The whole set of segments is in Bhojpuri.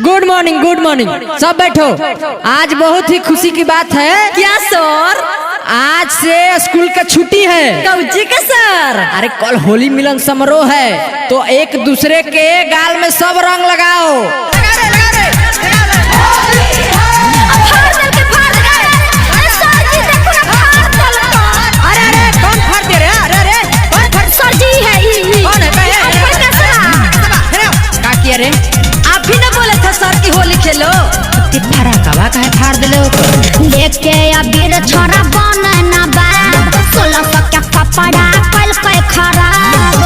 गुड मॉर्निंग सब बैठो। आज बहुत ही खुशी की बात है। क्या सर? आज से स्कूल का छुट्टी है। कौची का सर? अरे कल होली मिलन समारोह है, तो एक दूसरे के गाल में सब रंग लगाओ। अरे आप भी ना बोले थे सर की होली खेलो। फराकवा काहे फाड़ देले हो? लेके अबीर छोरा बने ना बा 1600 के कपड़ा कल के खराब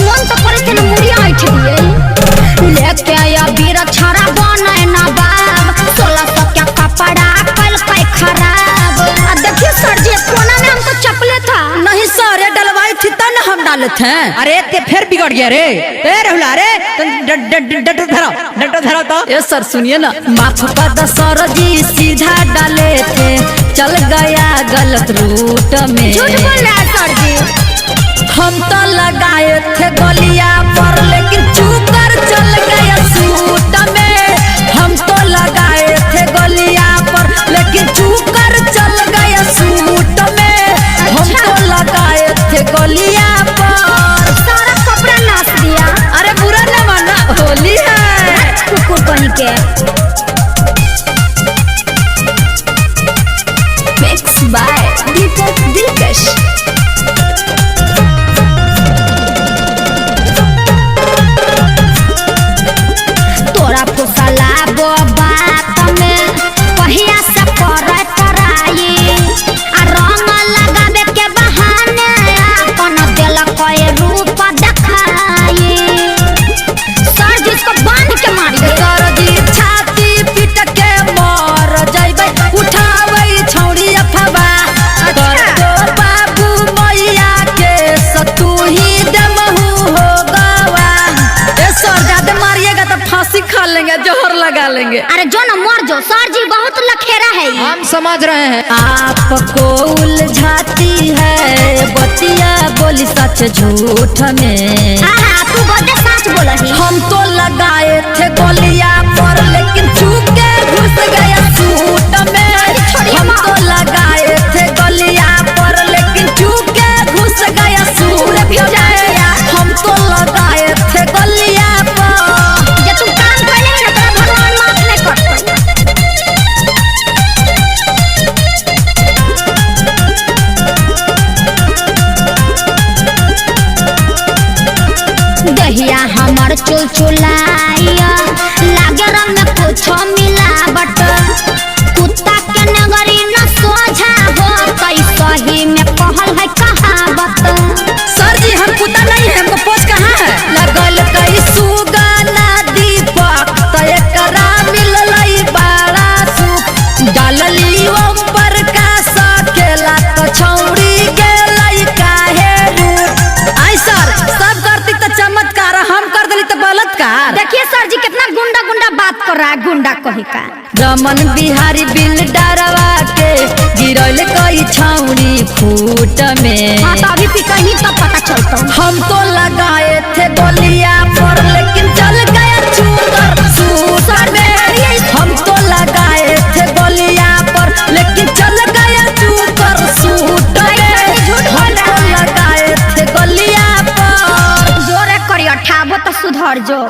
मन तो करे थे मुड़िया उठ दिए। लेके अबीर छोरा बने ना बा 1600 के कपड़ा कल के खराब। आ देखिए सर जी कोना में हमको चपले था। नहीं सर, ये डलवाई थी तब ना हम डाले थे। अरे ते फिर बिगड़ गया रे। ए राहुला रे डंडो धरो तो। ये सर सुनिए ना, माफ कर दो सर जी, सीधा डाले थे चल गया गलत रूट में। झूठ बोल रहा है सर जी। हम तो लगाए थे गलिया पर लेकिन चूकर चल गया सूट में। हम तो लगाए थे गलिया पर लेकिन चूकर चल गया सूट में। हम तो लगाए थे गलिया पर सारा कपड़ा नाच दिया। अरे बुरा न माना, होली है। कुकुर बन के मिक्स बाय दीपक दिलकश। तोरा फुसला बात में पहिया से करे कराई आ रंग लगावे के बहाने अपन दिल कोई रूप दिखाई। सर जी इसको बांध के मारिए। सर जी छाती पीट के मर जइबै, उठाबै छौड़ी अफवा कर दो बाबू मैया के सतुही दमहू हो गवा। ए सर ज्यादा मारिएगा तो फांसी खा लेंगे, जोहर लगा लेंगे। अरे जो ना मर जो, सर जी बहुत लखेरा है ये। हम समझ रहे हैं। आपको उलझाती है बतिया, बोली सच झूठ में। हाँ तू बहुत सच बोला ही। हम तो लगाए थे गोलियां पर लेकिन चूके घुस गया सूट में। हम तो लगाए थे गोलियां पर लेकिन चूके घुस गया सूट में। हम तो लगाए थे गोलियां पर। जे तू काम करेंगे ना तेरा भगवान माफ नहीं करता। दहिया हमर चुलचुलाया लागे रंग में कुछ मिलावट। कुत्ता के नगरी न सोझा हो कई सही में कहल है कहावत। सर जी हम कुत्ता नहीं है, हमको पोछ कहाँ है। लगल कई सुगाना दीपक तो एकरा मिललई बड़ा सुख। डालली ओम पर का सकेला तो छौड़ी गेलई काहे रूठ। आई सर सब करती तो चमत्कार, हम कर देली तो बलात्कार। देखिए सर जी कितना गुंडा गुंडा बात कर रहा है, गुंडा कही का। रमन बिहारी बिल डरवा के गिरल कई छौड़ी फूट में। हाँ तो अभी पिकही तब पता चलता। हम तो लगाए थे गोलिया पर लेकिन चल गया चूकर सूट में। हम तो लगाए थे गोलिया पर लेकिन चल गया चूकर सूट में। हम तो लगाए थे गोलिया पर। जोरे करियो ठाबो तो सुधर जो।